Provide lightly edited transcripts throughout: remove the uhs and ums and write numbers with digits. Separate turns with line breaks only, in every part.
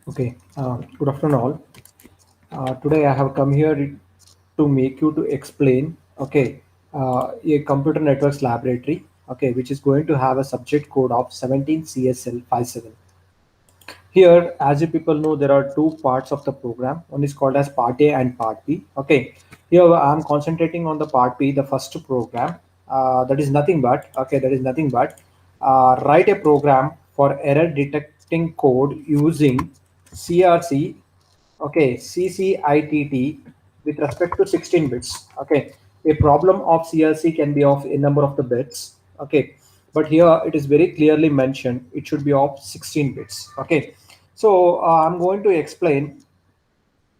Okay, good afternoon all. Today I have come here to make you to explain, okay, a computer networks laboratory, okay, which is going to have a subject code of 17 CSL 57. Here, as you people know, there are two parts of the program. One is called as Part A and Part B. Okay, here I'm concentrating on the Part B, the first program. That is nothing but write a program for error detecting code using CRC, okay, CCITT with respect to 16 bits. Okay, a problem of CRC can be of a number of the bits. Okay, but here it is very clearly mentioned it should be of 16 bits. Okay, so I'm going to explain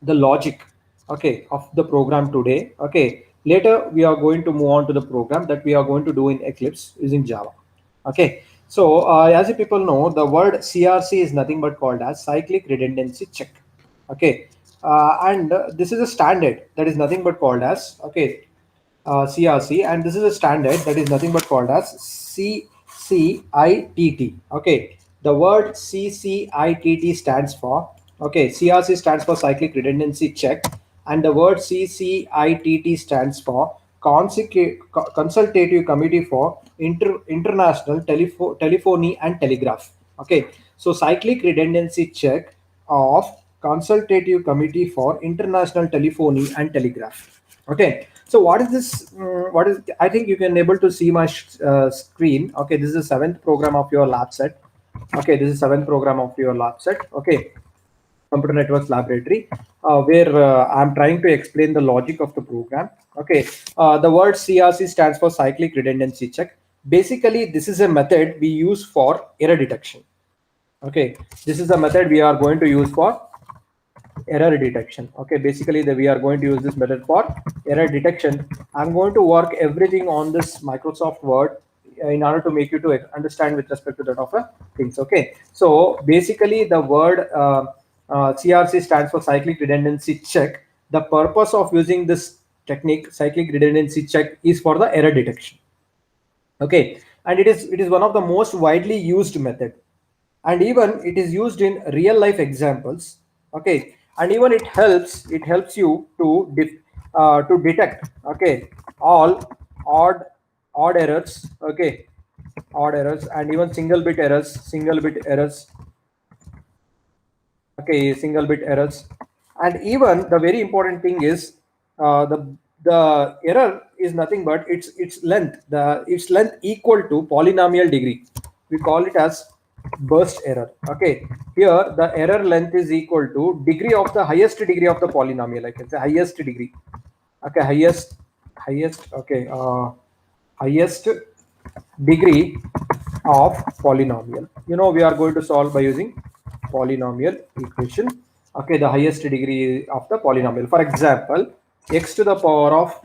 the logic, okay, of the program today. Okay, later we are going to move on to the program that we are going to do in Eclipse using Java. Okay, so as you people know, the word CRC is nothing but called as cyclic redundancy check. Okay, and this is a standard that is nothing but called as, okay, CRC, and this is a standard that is nothing but called as CCITT. Okay, the word CCITT stands for, okay, CRC stands for cyclic redundancy check, and the word CCITT stands for Consultative Committee for International Telephony and Telegraph. Okay, so cyclic redundancy check of Consultative Committee for International Telephony and Telegraph. Okay, so what is this? What is? I think you can able to see my screen. Okay, this is the seventh program of your lab set. Okay, this is seventh program of your lab set. Okay, Computer Networks Laboratory, where I'm trying to explain the logic of the program. Okay, the word CRC stands for cyclic redundancy check. Basically, this is a method we use for error detection. Okay, this is the method we are going to use for error detection. Okay, basically we are going to use this method for error detection. I'm going to work everything on this Microsoft Word in order to make you to understand with respect to that of things. Okay, so basically the word CRC stands for cyclic redundancy check. The purpose of using this technique, cyclic redundancy check, is for the error detection. Okay, and it is one of the most widely used method, and even it is used in real life examples. Okay, and even it helps you to detect, okay, all odd odd errors. Okay, odd errors and even single bit errors. Okay, single bit errors, and even the very important thing is, the error is nothing but its length equal to polynomial degree. We call it as burst error. Okay, here the error length is equal to degree of the highest degree of the polynomial. I can say highest degree. Okay, highest okay highest degree of polynomial. We are going to solve by using polynomial equation. Okay, the highest degree of the polynomial. For example, x to the power of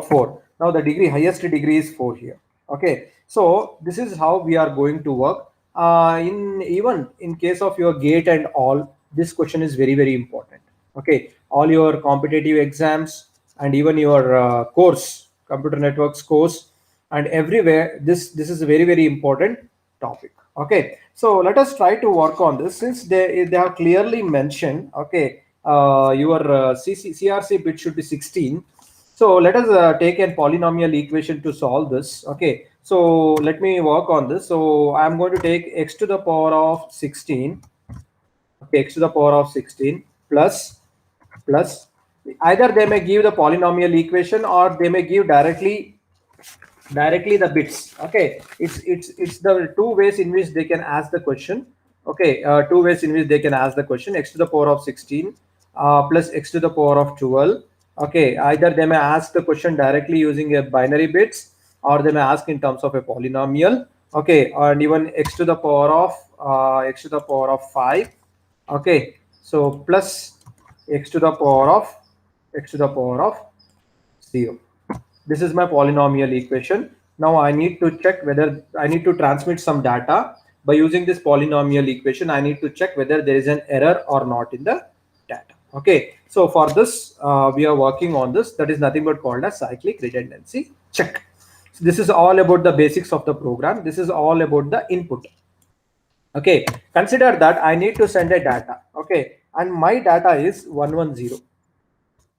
4. Now the highest degree is 4 here. Okay, so this is how we are going to work. In even in case of your gate and all, this question is very very important. Okay, all your competitive exams and even your course, computer networks course, and everywhere this is a very very important topic. Okay, so let us try to work on this, since they have clearly mentioned, okay, your CRC bit should be 16. So let us take a polynomial equation to solve this. Okay, so let me work on this. So I'm going to take x to the power of 16. Okay, x to the power of 16 plus either they may give the polynomial equation, or they may give directly the bits. Okay, it's the two ways in which they can ask the question. Okay, two ways in which they can ask the question: x to the power of 16 plus x to the power of 12. Okay, either they may ask the question directly using a binary bits, or they may ask in terms of a polynomial. Okay, and even x to the power of 5. Okay, so plus x to the power of 0. This is my polynomial equation. Now I need to check whether I need to transmit some data by using this polynomial equation. I need to check whether there is an error or not in the data. Okay, so for this we are working on this, that is nothing but called as cyclic redundancy check. So this is all about the basics of the program. This is all about the input. Okay, consider that I need to send a data. Okay, and my data is 110.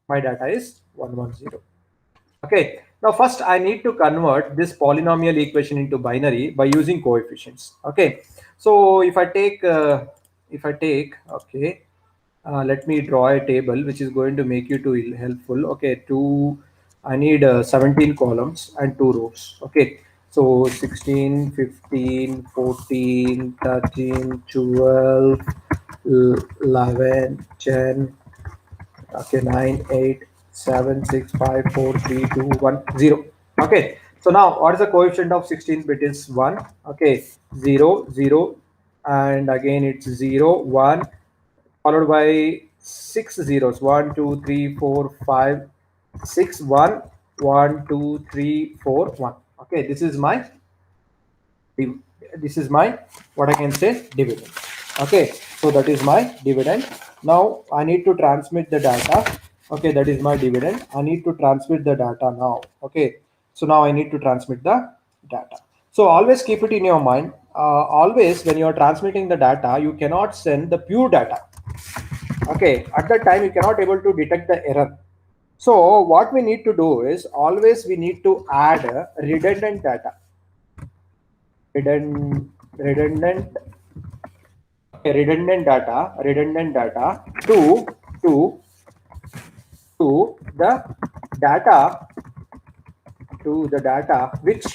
My data is 110. Okay, now first I need to convert this polynomial equation into binary by using coefficients. Okay, so if I take, okay, let me draw a table which is going to make you to helpful. Okay, I need 17 columns and two rows. Okay, so 16, 15, 14, 13, 12, 11, 10. Okay, 9, 8, 7, 6, 5, 4, 3, 2, 1, 0. Okay, so now what is the coefficient of 16 bit is 1. Okay, 0, 0, and again it's 0, 1, followed by six zeros: 1, 2, 3, 4, 5, 6, 1, 1, 2, 3, 4, 1. Okay, this is my, what I can say, dividend. Okay, so that is my dividend. Now I need to transmit the data. Okay, that is my dividend. I need to transmit the data now. Okay, so now I need to transmit the data. So always keep it in your mind. Always when you are transmitting the data, you cannot send the pure data. Okay, at that time you cannot able to detect the error. So what we need to do is always we need to add redundant data. Redundant redundant data to to the data which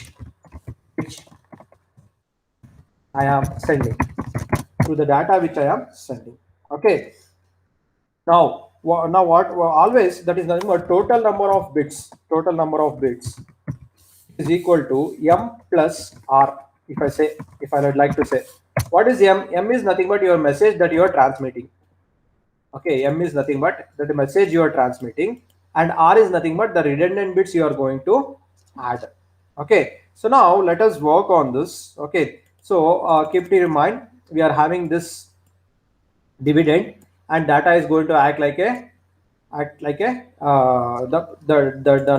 I am sending, which I am sending. Okay, now what, always that is nothing but total number of bits is equal to m plus r. If I would like to say, what is m is nothing but your message that you are transmitting. Okay, m is nothing but the message you are transmitting, and r is nothing but the redundant bits you are going to add. Okay, so now let us work on this. Okay, so keep in mind we are having this dividend, and data is going to act like the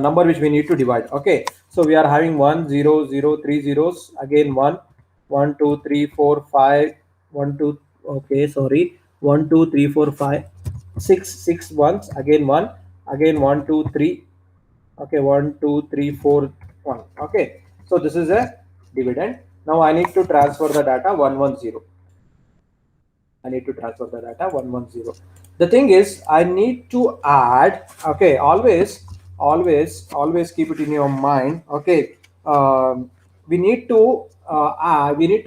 number which we need to divide. Okay, so we are having 1 0 0 3 zeros, again 1 1 2 3 4 5 1 2, okay, sorry, 1 2 3 4 5 6 6 ones, again 1, again 1 2 3, okay, 1 2 3 4 1. Okay, so this is a dividend. Now I need to transfer the data 110. I need to transfer the data 110. The thing is, I need to add. Okay, always keep it in your mind. Okay, we need to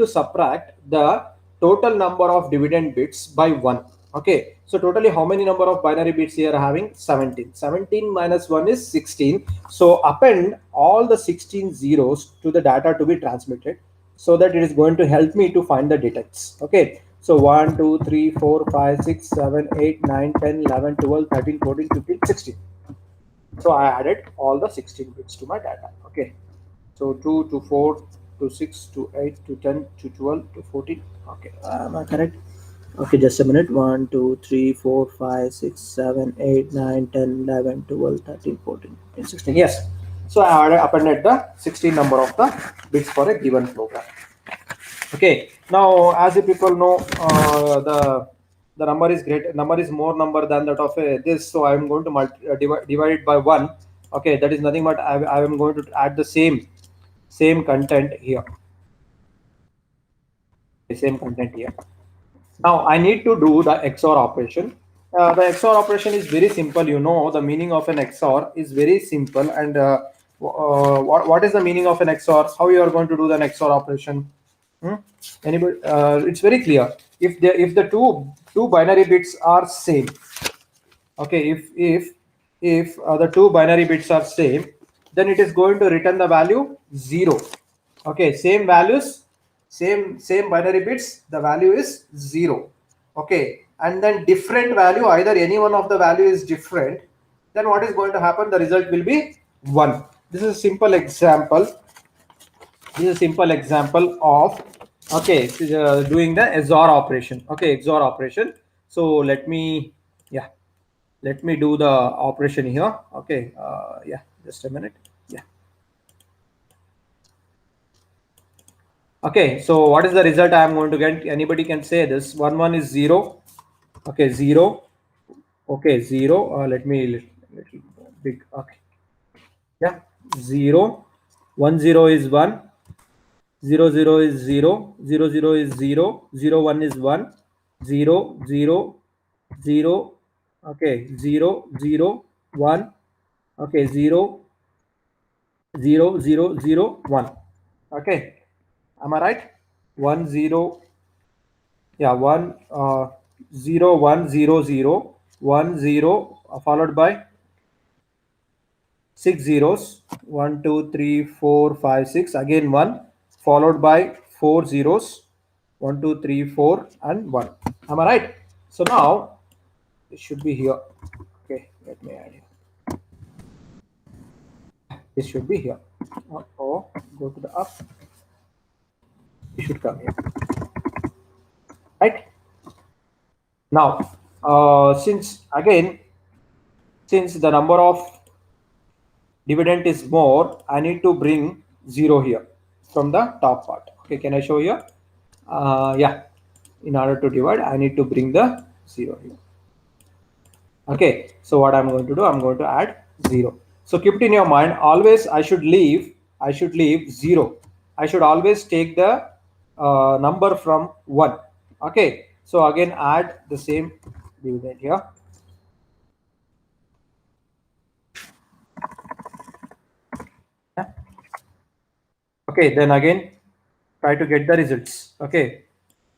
subtract the total number of dividend bits by 1. Okay, so totally how many number of binary bits here are having? 17. 17 minus 1 is 16. So append all the 16 zeros to the data to be transmitted, so that it is going to help me to find the detects. Okay, so 1 2 3 4 5 6 7 8 9 10 11 12 13 14 15 16. So I added all the 16 bits to my data. Okay, so 2 to 4 to 6 to 8 to 10 to 12 to 14. Okay, am I correct? Okay, just a minute. 1 2 3 4 5 6 7 8 9 10 11 12 13 14 15 16. Yes, so I added appended the 16 number of the bits for a given program. Okay, now as you people know, the number is great. Number is more number than that of this, so I am going to divide it by 1. Okay, that is nothing but I am going to add the same content here. The same content here. Now I need to do the XOR operation. The XOR operation is very simple. You know the meaning of an XOR is very simple. And what is the meaning of an XOR? How you are going to do the XOR operation? Hmm? Anybody? It's very clear. If the two binary bits are same, okay. If the two binary bits are same, then it is going to return the value 0. Okay, same values, same binary bits. The value is 0. Okay, and then different value, either any one of the value is different. Then what is going to happen? The result will be 1. This is a simple example. This is a simple example of, okay, doing the XOR operation. Okay, XOR operation. So let me do the operation here. Okay, yeah, just a minute. Yeah, Okay, so what is the result I am going to get? Anybody can say this. 1 is 0. Okay, 0. Okay, 0. Let me little big. Okay, yeah, 0. 1 0 is 1. 0 0 is 0. 0 0 is 0. 0 1 is 1. 0 0 0. Okay, 0 0 1. Okay, 0 0 0 0 1. Okay, am I right? 1 0. Yeah, 1 0 1 0 0 1 0 followed by 6 zeros. 1 2 3 4 5 6, again 1 followed by 4 zeros. 1 2 3 4 and 1. Am I right? So now it should be here. Okay, let me add here. This should be here. Or go to the up. It should come here. Right? Now, since the number of dividend is more, I need to bring 0 here from the top part. Okay, can I show here? Yeah, in order to divide, I need to bring the 0 here. Okay, so what I'm going to do, I'm going to add 0. So keep it in your mind, always I should leave 0. I should always take the number from 1. Okay, so again add the same dividend here. Yeah. Okay, then again try to get the results. Okay,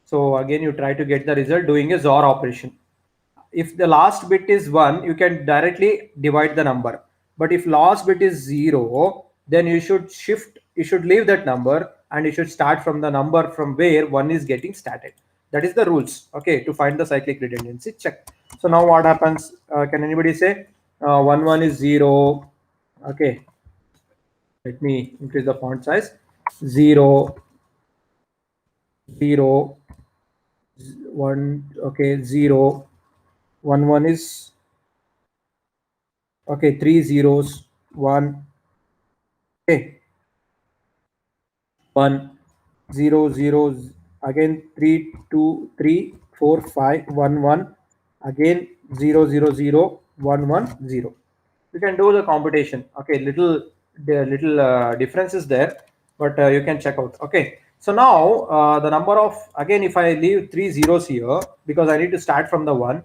so again you try to get the result doing a XOR operation. If the last bit is 1, you can directly divide the number. But if last bit is 0, then you should leave that number and you should start from the number from where 1 is getting started. That is the rules, okay, to find the cyclic redundancy check. So now what happens? Can anybody say 1 1 is 0? Okay, let me increase the font size. 0 0 1. Okay, 0 1 1 is okay, 3 zeros, 1. Okay, 1 0 0 again 3 2 3 4 5 1 1 again 0 0 0 1 1 0. You can do the computation. Okay, little difference is there, but you can check out. Okay, so now the number of, again if I leave 3 zeros here because I need to start from the 1,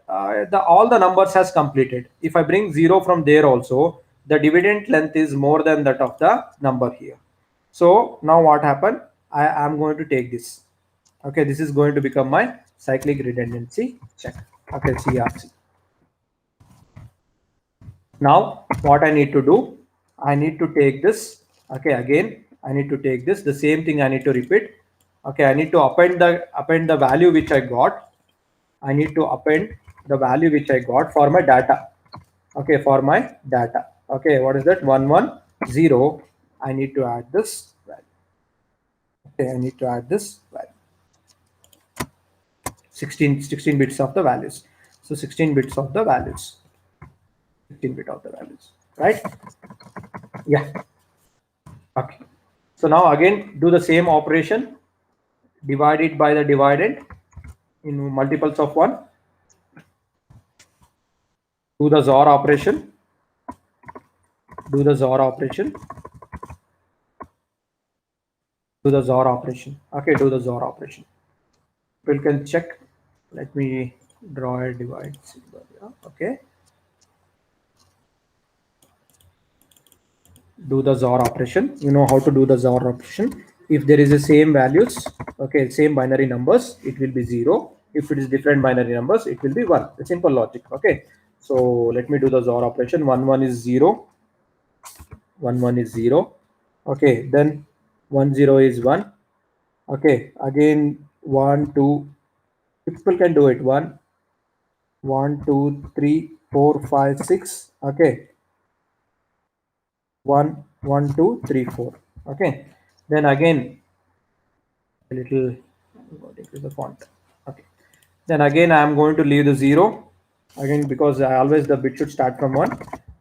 all the numbers has completed. If I bring 0 from there also, the dividend length is more than that of the number here. So now what happened? I am going to take this. Okay, this is going to become my cyclic redundancy check. Okay, CRC. Now what I need to do, I need to take this. Okay, again I need to take this, the same thing I need to repeat. Okay, I need to append the value which I got. I need to append the value which I got for my data. Okay, for my data. Okay, what is that? 1 1 0. I need to add this value. Okay, I need to add this value. 16 bits of the values. So 16 bits of the values. 16 bit of the values. Right? Yeah. Okay. So now again do the same operation. Divide it by the dividend in multiples of 1. Do the XOR operation. Do the XOR operation. Do the XOR operation. Okay, do the XOR operation. People can check. Let me draw a divide symbol. Yeah. Okay. Do the XOR operation. You know how to do the XOR operation. If there is the same values, okay, same binary numbers, it will be 0. If it is different binary numbers, it will be 1. The simple logic. Okay. So let me do the XOR operation. 1 1 is 0. 1 1 is 0. Okay. Then 1 0 is 1. Okay. Again 1 2. People can do it. 1 1 2 3 4 5 6. Okay. 1 1 2 3 4. Okay, then again a little decrease the font. Okay, then again I am going to leave the 0 again because I always the bit should start from 1.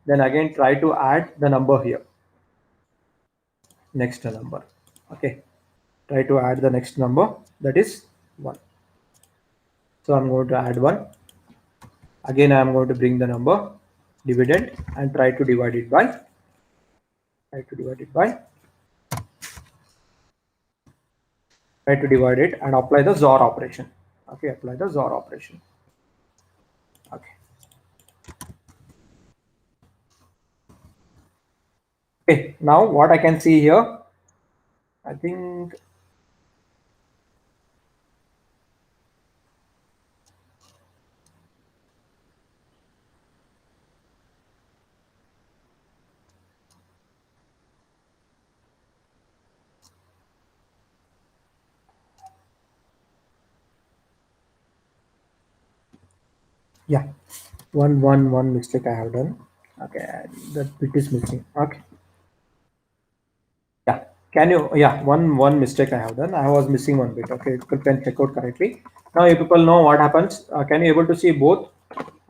Then again try to add the number here, next number. Okay, try to add the next number, that is 1. So I'm going to add 1. Again, I'm going to bring the number dividend and try to divide it by, try to divide it and apply the XOR operation. Okay, apply the XOR operation. Okay. Okay, now what I can see here, I think yeah, one mistake I have done. Okay, that bit is missing. Okay. Yeah, can you, yeah, one mistake I have done. I was missing one bit. Okay, people can check out correctly. Now you people know what happens. Can you able to see both?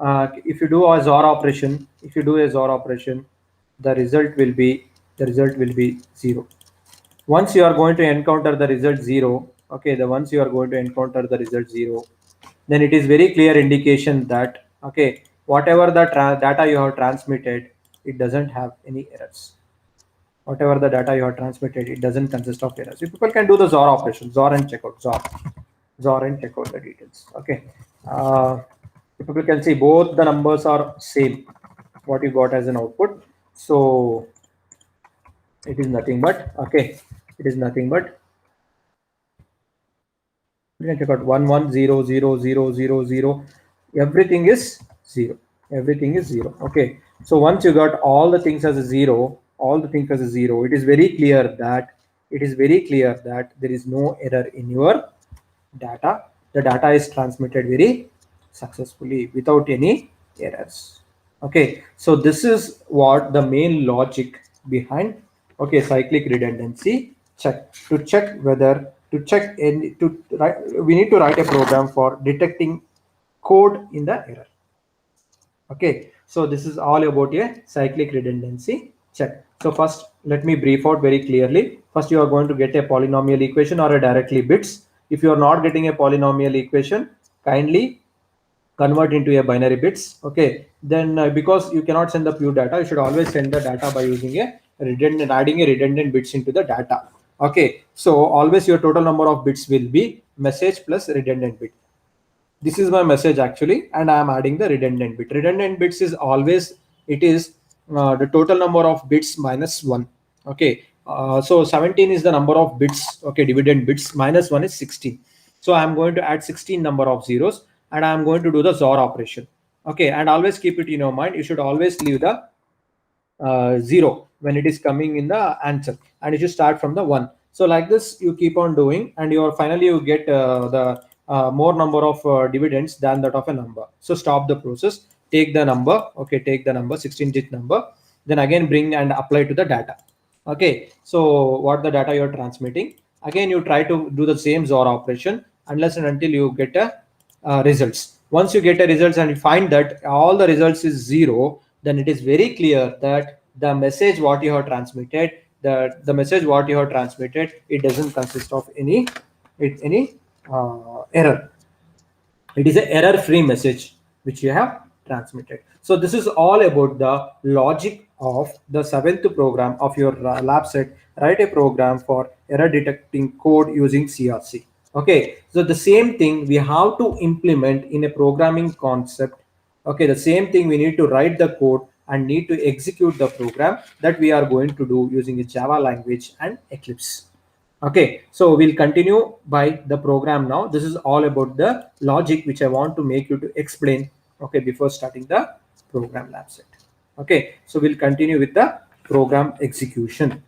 If you do a XOR operation, the result will be 0. Once you are going to encounter the result 0, okay, once you are going to encounter the result 0, then it is very clear indication that, okay, whatever the data you have transmitted, it doesn't have any errors. Whatever the data you have transmitted, it doesn't consist of errors. If people can do the XOR operation, XOR and check out, XOR and check out the details. Okay, people can see both the numbers are same, what you got as an output. So it is nothing but, okay, it is nothing but, you can check out 1 1 0 0 0 0 0, everything is 0, everything is 0. Okay, so once you got all the things as a 0, all the things as a 0, it is very clear that there is no error in your data. The data is transmitted very successfully without any errors. Okay, so this is what the main logic behind, okay, cyclic redundancy check, to check whether, to check any, to write, we need to write a program for detecting code in the error. Okay, so this is all about a cyclic redundancy check. So first, let me brief out very clearly. First, you are going to get a polynomial equation or a directly bits. If you are not getting a polynomial equation, kindly convert into a binary bits. Okay, then because you cannot send the pure data, you should always send the data by using a redundant, adding a redundant bits into the data. Okay, so always your total number of bits will be message plus redundant bit. This is my message actually, and I am adding the redundant bit. Redundant bits is always, it is the total number of bits minus 1. Okay, so 17 is the number of bits, okay, dividend bits, minus 1 is 16. So I'm going to add 16 number of zeros, and I'm going to do the XOR operation. Okay, and always keep it in your mind, you should always leave the 0 when it is coming in the answer, and you should start from the 1. So like this you keep on doing, and you are finally you get the more number of dividends than that of a number. So stop the process, take the number, okay, take the number 16-digit number, then again bring and apply to the data. Okay, so what the data you're transmitting, again you try to do the same XOR operation unless and until you get a results. Once you get a results and you find that all the results is 0, then it is very clear that the message what you have transmitted, the message what you have transmitted, it doesn't consist of any error. It is an error-free message which you have transmitted. So this is all about the logic of the 7th program of your lab set. Write a program for error detecting code using CRC. Okay, so the same thing we have to implement in a programming concept. Okay, the same thing we need to write the code and need to execute the program that we are going to do using a Java language and Eclipse. Okay, so we'll continue by the program now. This is all about the logic which I want to make you to explain, okay, before starting the program lab set. Okay, so we'll continue with the program execution.